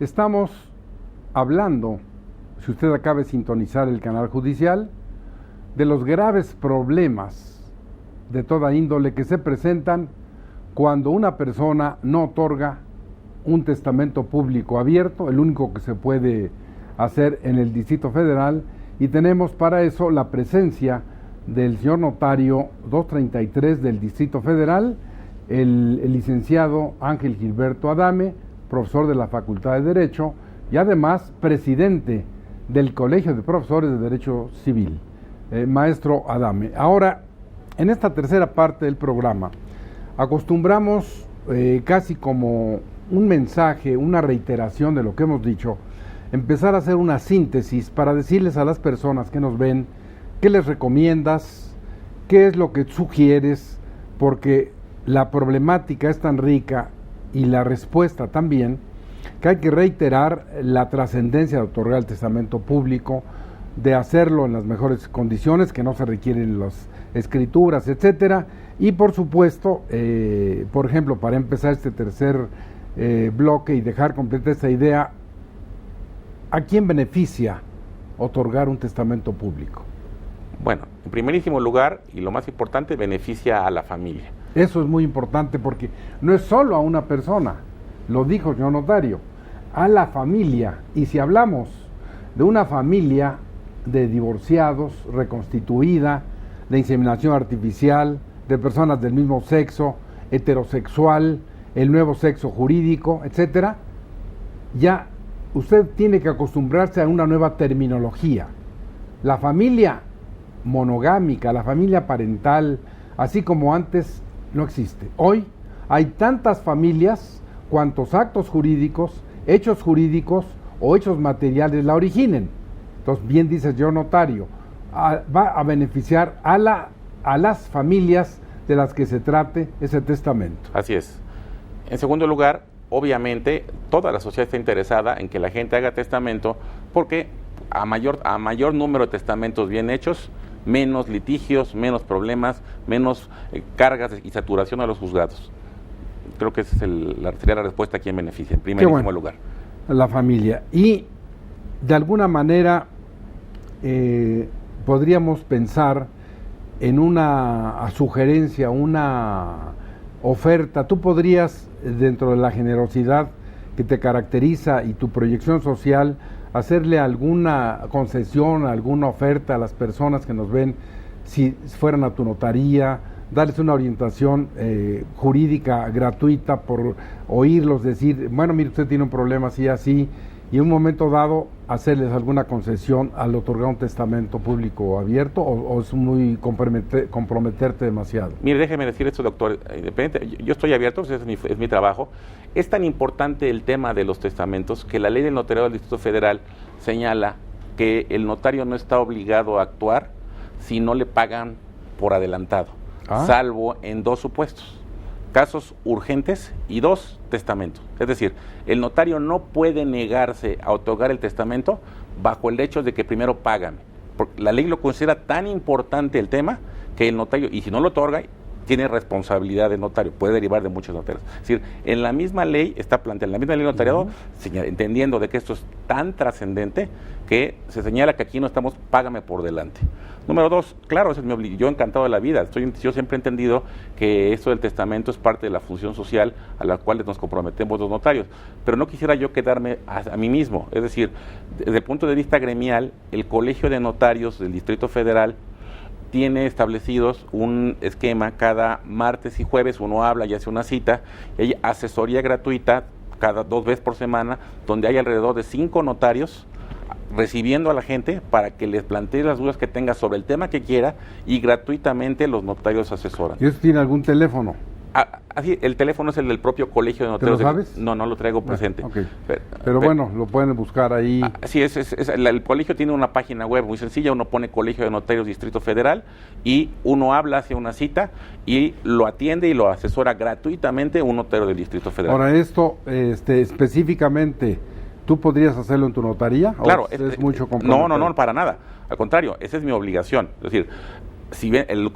Estamos hablando, si usted acaba de sintonizar el canal judicial, de los graves problemas de toda índole que se presentan cuando una persona no otorga un testamento público abierto, el único que se puede hacer en el Distrito Federal, y tenemos para eso la presencia del señor notario 233 del Distrito Federal, el licenciado Ángel Gilberto Adame, profesor de la Facultad de Derecho y además presidente del Colegio de Profesores de Derecho Civil, maestro Adame. Ahora, en esta tercera parte del programa, acostumbramos casi como un mensaje, una reiteración de lo que hemos dicho, empezar a hacer una síntesis para decirles a las personas que nos ven qué les recomiendas, qué es lo que sugieres, porque la problemática es tan rica y la respuesta también, que hay que reiterar la trascendencia de otorgar el testamento público, de hacerlo en las mejores condiciones, que no se requieren las escrituras, etcétera, y por supuesto, por ejemplo, para empezar este tercer bloque y dejar completa esta idea, ¿a quién beneficia otorgar un testamento público? Bueno, en primerísimo lugar, y lo más importante, beneficia a la familia. Eso es muy importante porque no es solo a una persona, lo dijo el señor notario, a la familia. Y si hablamos de una familia de divorciados, reconstituida, de inseminación artificial, de personas del mismo sexo, heterosexual, el nuevo sexo jurídico, etcétera, ya usted tiene que acostumbrarse a una nueva terminología. La familia monogámica, la familia parental, así como antes, no existe. Hoy hay tantas familias cuantos actos jurídicos, hechos jurídicos o hechos materiales la originen. Entonces, bien dice el señor notario, va a beneficiar a las familias de las que se trate ese testamento. Así es. En segundo lugar, obviamente, toda la sociedad está interesada en que la gente haga testamento porque a mayor número de testamentos bien hechos, menos litigios, menos problemas, menos cargas y saturación a los juzgados. Creo que esa sería la respuesta a quien beneficia, en primerísimo lugar. La familia. Y de alguna manera podríamos pensar en una sugerencia, una oferta. Tú podrías, dentro de la generosidad que te caracteriza y tu proyección social, hacerle alguna concesión, alguna oferta a las personas que nos ven, si fueran a tu notaría, darles una orientación jurídica gratuita por oírlos decir, bueno, mire, usted tiene un problema así, así, y en un momento dado hacerles alguna concesión al otorgar un testamento público abierto, o es muy comprometerte demasiado. Mire, déjeme decir esto, doctor, yo estoy abierto, es mi trabajo. Es tan importante el tema de los testamentos que la ley del notariado del Distrito Federal señala que el notario no está obligado a actuar si no le pagan por adelantado, salvo en dos supuestos: casos urgentes y dos, testamentos. Es decir, el notario no puede negarse a otorgar el testamento bajo el hecho de que primero págame. Porque la ley lo considera tan importante el tema que el notario, y si no lo otorga, tiene responsabilidad de notario, puede derivar de muchos notarios. Es decir, en la misma ley está planteada, en la misma ley de notariado, entendiendo de que esto es tan trascendente que se señala que aquí no estamos, págame por delante. Número 2, claro, ese es mi obligación, yo encantado de la vida, yo siempre he entendido que esto del testamento es parte de la función social a la cual nos comprometemos los notarios, pero no quisiera yo quedarme a mí mismo, es decir, desde el punto de vista gremial, el Colegio de Notarios del Distrito Federal tiene establecidos un esquema, cada martes y jueves uno habla y hace una cita, y hay asesoría gratuita cada 2 veces por semana, donde hay alrededor de 5 notarios recibiendo a la gente para que les plantee las dudas que tenga sobre el tema que quiera, y gratuitamente los notarios asesoran. ¿Y eso tiene algún teléfono? Así, el teléfono es el del propio Colegio de Notarios. ¿Te lo sabes? No lo traigo presente. Okay. Pero bueno, lo pueden buscar ahí. Sí, el colegio tiene una página web muy sencilla, uno pone Colegio de Notarios Distrito Federal y uno habla, hace una cita y lo atiende y lo asesora gratuitamente un notario del Distrito Federal. Ahora, esto específicamente, ¿tú podrías hacerlo en tu notaría? Claro. ¿Es mucho compromiso? No, para nada. Al contrario, esa es mi obligación. Es decir, si bien el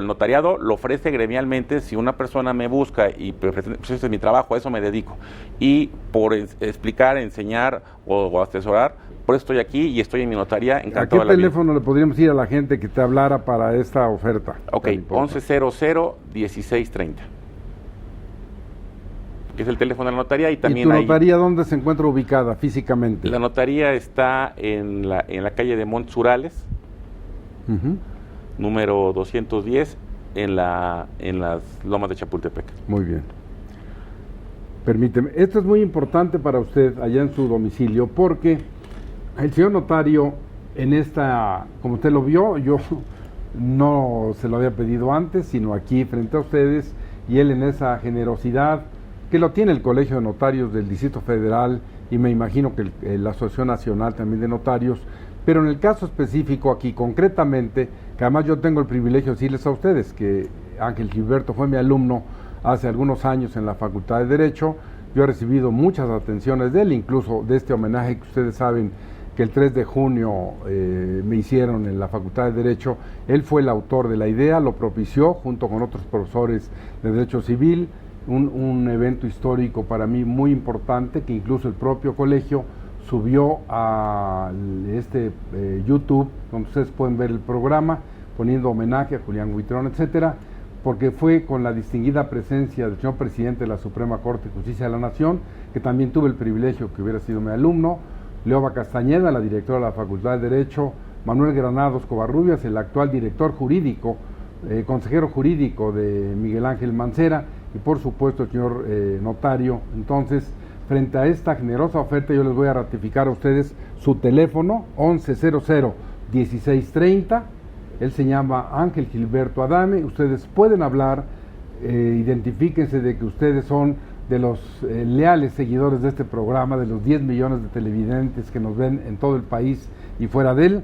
notariado lo ofrece gremialmente, si una persona me busca y pues ese es mi trabajo, a eso me dedico, y por explicar, enseñar o asesorar, por eso estoy aquí y estoy en mi notaría encantado. ¿A qué teléfono le podríamos ir a la gente que te hablara para esta oferta? Ok, 1100-1630. Que es el teléfono de la notaría, y también ¿Y tu notaría dónde se encuentra ubicada físicamente? La notaría está en la calle de Montsurales, número 210, en las Lomas de Chapultepec. Muy bien. Permíteme, esto es muy importante para usted allá en su domicilio, porque el señor notario en esta, como usted lo vio, yo no se lo había pedido antes, sino aquí frente a ustedes, y él en esa generosidad que lo tiene el Colegio de Notarios del Distrito Federal, y me imagino que la Asociación Nacional también de Notarios, pero en el caso específico aquí concretamente, que además yo tengo el privilegio de decirles a ustedes que Ángel Gilberto fue mi alumno hace algunos años en la Facultad de Derecho. Yo he recibido muchas atenciones de él, incluso de este homenaje que ustedes saben que el 3 de junio me hicieron en la Facultad de Derecho. Él fue el autor de la idea, lo propició junto con otros profesores de Derecho Civil, un evento histórico para mí muy importante, que incluso el propio colegio subió a YouTube, donde ustedes pueden ver el programa, poniendo homenaje a Julián Huitrón, etcétera, porque fue con la distinguida presencia del señor presidente de la Suprema Corte de Justicia de la Nación, que también tuve el privilegio que hubiera sido mi alumno, Leoba Castañeda, la directora de la Facultad de Derecho, Manuel Granados Covarrubias, el actual director jurídico, consejero jurídico de Miguel Ángel Mancera, y por supuesto el señor notario. Entonces, frente a esta generosa oferta, yo les voy a ratificar a ustedes su teléfono, 1100-1630, él se llama Ángel Gilberto Adame, ustedes pueden hablar, identifíquense de que ustedes son de los leales seguidores de este programa, de los 10 millones de televidentes que nos ven en todo el país y fuera de él,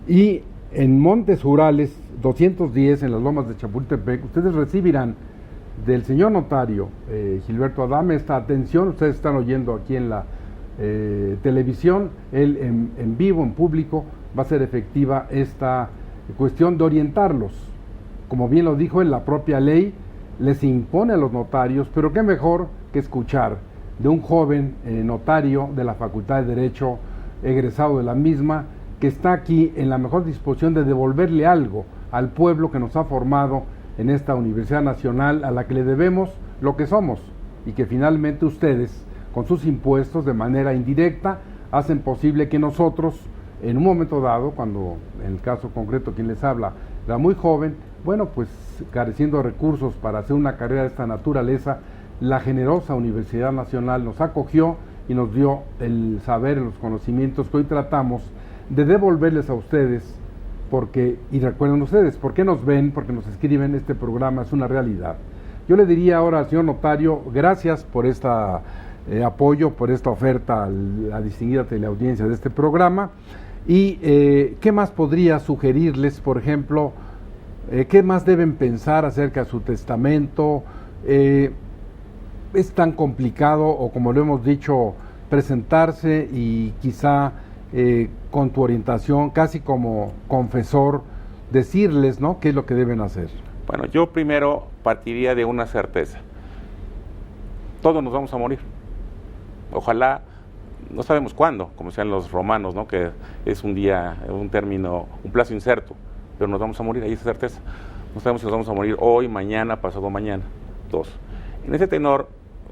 y en Montes Urales 210, en las Lomas de Chapultepec, ustedes recibirán del señor notario Gilberto Adame esta atención. Ustedes están oyendo aquí en la televisión, él en vivo, en público, va a ser efectiva esta cuestión de orientarlos. Como bien lo dijo él, la propia ley les impone a los notarios, pero qué mejor que escuchar de un joven notario de la Facultad de Derecho, egresado de la misma, que está aquí en la mejor disposición de devolverle algo al pueblo que nos ha formado en esta Universidad Nacional, a la que le debemos lo que somos, y que finalmente ustedes, con sus impuestos, de manera indirecta, hacen posible que nosotros, en un momento dado, cuando en el caso concreto quien les habla era muy joven, bueno, pues careciendo de recursos para hacer una carrera de esta naturaleza, la generosa Universidad Nacional nos acogió y nos dio el saber, los conocimientos que hoy tratamos de devolverles a ustedes, porque, y recuerden ustedes, ¿por qué nos ven? Porque nos escriben, este programa es una realidad. Yo le diría ahora al señor notario, gracias por este apoyo, por esta oferta a la distinguida teleaudiencia de este programa, y ¿qué más podría sugerirles? Por ejemplo, ¿qué más deben pensar acerca de su testamento? ¿Es tan complicado, o como lo hemos dicho, presentarse y quizá con tu orientación, casi como confesor, decirles, ¿no?, qué es lo que deben hacer? Bueno, yo primero partiría de una certeza. Todos nos vamos a morir. Ojalá, no sabemos cuándo, como decían los romanos, ¿no? Que es un día, un término, un plazo incerto, pero nos vamos a morir, ahí es certeza. No sabemos si nos vamos a morir hoy, mañana, pasado mañana. 2. En ese tenor,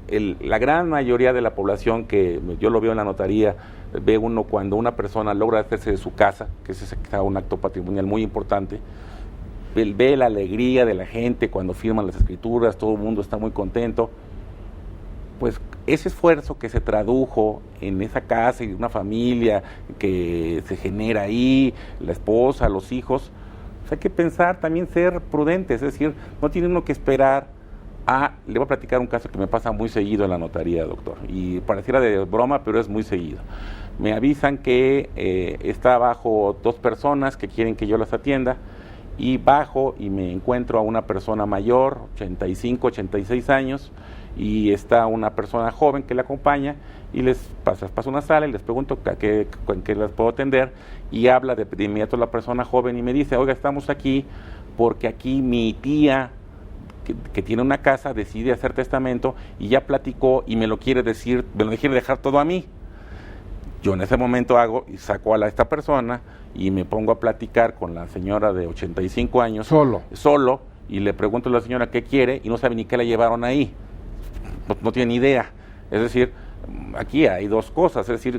la gran mayoría de la población, que yo lo veo en la notaría, ve uno cuando una persona logra hacerse de su casa, que ese es un acto patrimonial muy importante, ve la alegría de la gente cuando firman las escrituras, todo el mundo está muy contento. Pues ese esfuerzo que se tradujo en esa casa y una familia que se genera ahí, la esposa, los hijos, pues hay que pensar también ser prudentes, es decir, no tiene uno que esperar le voy a platicar un caso que me pasa muy seguido en la notaría, doctor, y pareciera de broma, pero es muy seguido. Me avisan que está abajo 2 personas que quieren que yo las atienda, y bajo y me encuentro a una persona mayor, 85, 86 años, y está una persona joven que la acompaña, y les paso una sala y les pregunto en qué las puedo atender, y habla de inmediato la persona joven y me dice, oiga, estamos aquí porque aquí mi tía, que tiene una casa, decide hacer testamento y ya platicó y me lo quiere dejar todo a mí. Yo en ese momento saco a esta persona y me pongo a platicar con la señora de 85 años. Solo, y le pregunto a la señora qué quiere y no sabe ni qué la llevaron ahí. No tiene ni idea. Es decir, aquí hay 2 cosas, es decir,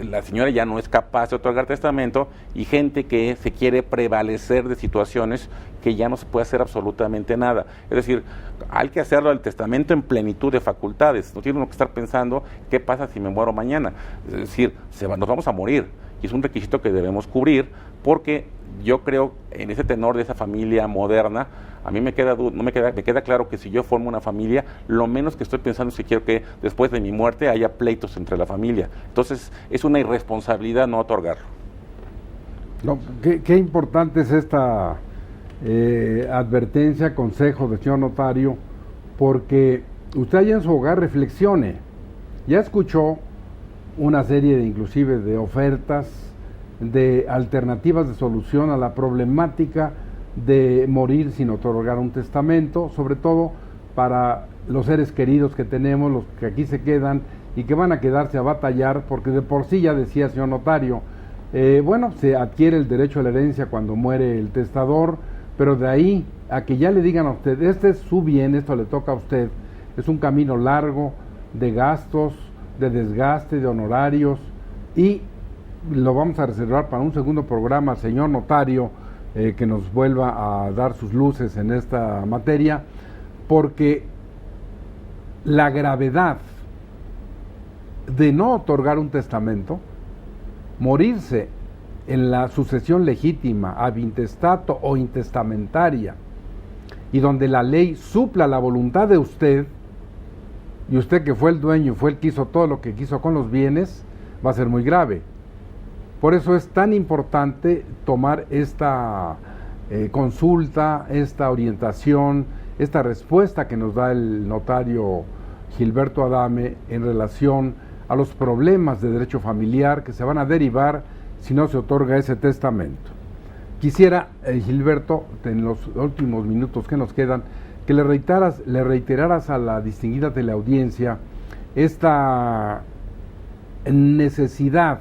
la señora ya no es capaz de otorgar testamento y gente que se quiere prevalecer de situaciones que ya no se puede hacer absolutamente nada. Es decir, hay que hacerlo el testamento en plenitud de facultades, no tiene uno que estar pensando qué pasa si me muero mañana. Es decir, nos vamos a morir y es un requisito que debemos cubrir porque yo creo en ese tenor de esa familia moderna. A mí me queda claro que si yo formo una familia, lo menos que estoy pensando es que quiero que después de mi muerte haya pleitos entre la familia. Entonces, es una irresponsabilidad no otorgarlo. No, qué importante es esta advertencia, consejo del señor notario, porque usted allá en su hogar reflexione. Ya escuchó una serie inclusive de ofertas, de alternativas de solución a la problemática de morir sin otorgar un testamento, sobre todo para los seres queridos que tenemos, los que aquí se quedan y que van a quedarse a batallar, porque de por sí, ya decía el señor notario, se adquiere el derecho a la herencia cuando muere el testador, pero de ahí a que ya le digan a usted, este es su bien, esto le toca a usted, es un camino largo de gastos, de desgaste, de honorarios, y lo vamos a reservar para un segundo programa, señor notario, que nos vuelva a dar sus luces en esta materia, porque la gravedad de no otorgar un testamento, morirse en la sucesión legítima, ab intestato o intestamentaria, y donde la ley supla la voluntad de usted, y usted que fue el dueño, fue el que hizo todo lo que quiso con los bienes, va a ser muy grave. Por eso es tan importante tomar esta consulta, esta orientación, esta respuesta que nos da el notario Gilberto Adame en relación a los problemas de derecho familiar que se van a derivar si no se otorga ese testamento. Quisiera, Gilberto, en los últimos minutos que nos quedan, que le reiteraras a la distinguida teleaudiencia esta necesidad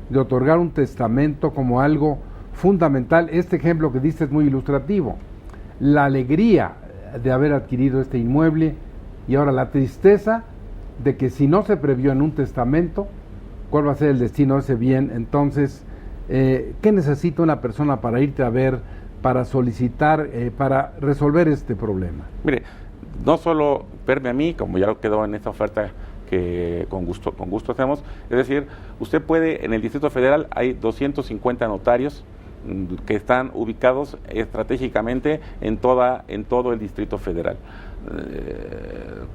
de otorgar un testamento como algo fundamental. Este ejemplo que diste es muy ilustrativo. La alegría de haber adquirido este inmueble y ahora la tristeza de que si no se previó en un testamento, ¿cuál va a ser el destino de ese bien? Entonces, ¿qué necesita una persona para irte a ver, para solicitar, para resolver este problema? Mire, no solo verme a mí, como ya lo quedó en esta oferta que con gusto hacemos, es decir, usted puede, en el Distrito Federal hay 250 notarios que están ubicados estratégicamente en todo el Distrito Federal.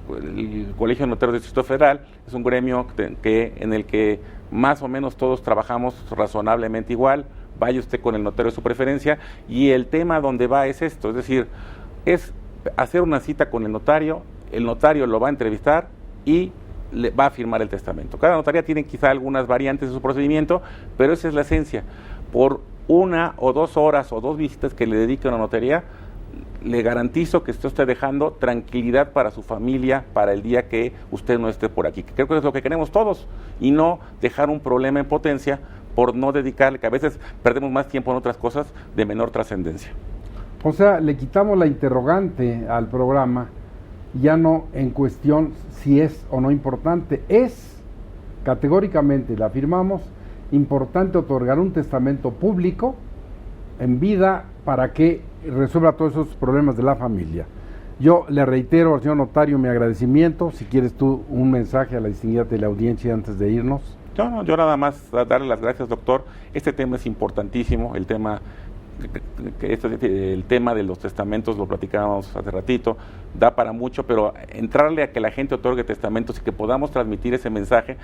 El Colegio de Notarios del Distrito Federal es un gremio en el que más o menos todos trabajamos razonablemente igual. Vaya usted con el notario de su preferencia, y el tema donde va es esto, es decir, es hacer una cita con el notario lo va a entrevistar y le va a firmar el testamento. Cada notaría tiene quizá algunas variantes de su procedimiento, pero esa es la esencia. Por 1 o 2 horas o 2 visitas que le dedique a una notaría, le garantizo que usted está dejando tranquilidad para su familia, para el día que usted no esté por aquí. Creo que es lo que queremos todos, y no dejar un problema en potencia por no dedicarle, que a veces perdemos más tiempo en otras cosas de menor trascendencia. O sea, le quitamos la interrogante al programa, ya no en cuestión si es o no importante, es categóricamente, la afirmamos, importante otorgar un testamento público en vida para que resuelva todos esos problemas de la familia. Yo le reitero al señor notario mi agradecimiento. Si quieres tú un mensaje a la distinguida teleaudiencia antes de irnos. Yo nada más darle las gracias, doctor. Este tema es importantísimo, el tema de los testamentos lo platicábamos hace ratito, da para mucho, pero entrarle a que la gente otorgue testamentos y que podamos transmitir ese mensaje,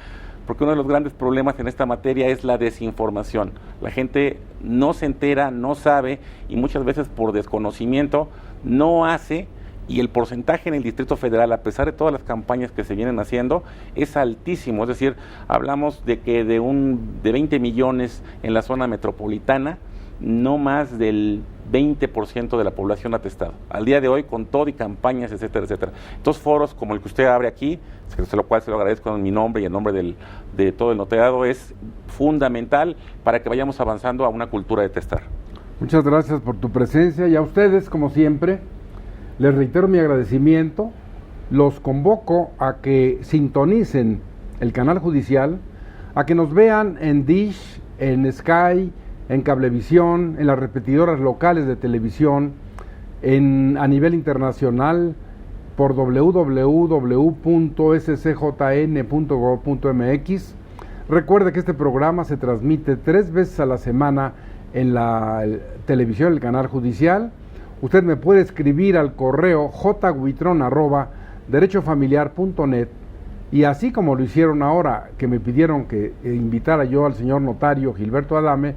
porque uno de los grandes problemas en esta materia es la desinformación. La gente no se entera, no sabe, y muchas veces por desconocimiento no hace, y el porcentaje en el Distrito Federal, a pesar de todas las campañas que se vienen haciendo, es altísimo. Es decir, hablamos de que de 20 millones en la zona metropolitana, no más del 20% de la población atestado. Al día de hoy, con todo y campañas, etcétera, etcétera. Entonces, foros como el que usted abre aquí, lo cual se lo agradezco en mi nombre y en nombre de todo el notariado, es fundamental para que vayamos avanzando a una cultura de testar. Muchas gracias por tu presencia, y a ustedes, como siempre, les reitero mi agradecimiento. Los convoco a que sintonicen el canal judicial, a que nos vean en Dish, en Sky, en Cablevisión, en las repetidoras locales de televisión, a nivel internacional, por www.scjn.gov.mx. Recuerde que este programa se transmite 3 veces a la semana en la televisión, el canal judicial. Usted me puede escribir al correo jhuitron@derechofamiliar.net, y así como lo hicieron ahora, que me pidieron que invitara yo al señor notario Gilberto Adame,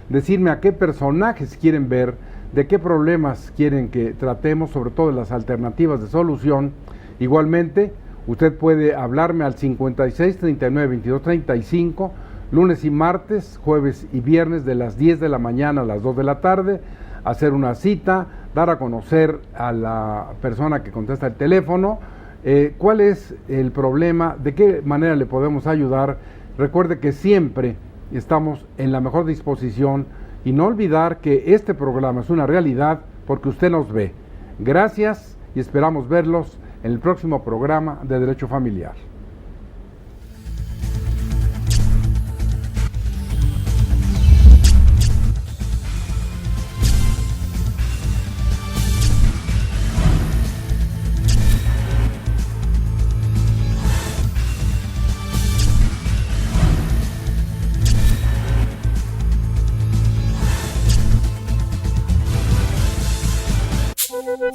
decirme a qué personajes quieren ver, de qué problemas quieren que tratemos, sobre todo de las alternativas de solución. Igualmente, usted puede hablarme al 56 39 22 35, lunes y martes, jueves y viernes, de las 10 de la mañana a las 2 de la tarde, hacer una cita, dar a conocer a la persona que contesta el teléfono cuál es el problema, de qué manera le podemos ayudar. Recuerde que siempre estamos en la mejor disposición, y no olvidar que este programa es una realidad porque usted nos ve. Gracias, y esperamos verlos en el próximo programa de Derecho Familiar.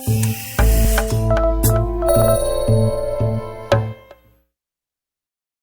Sí.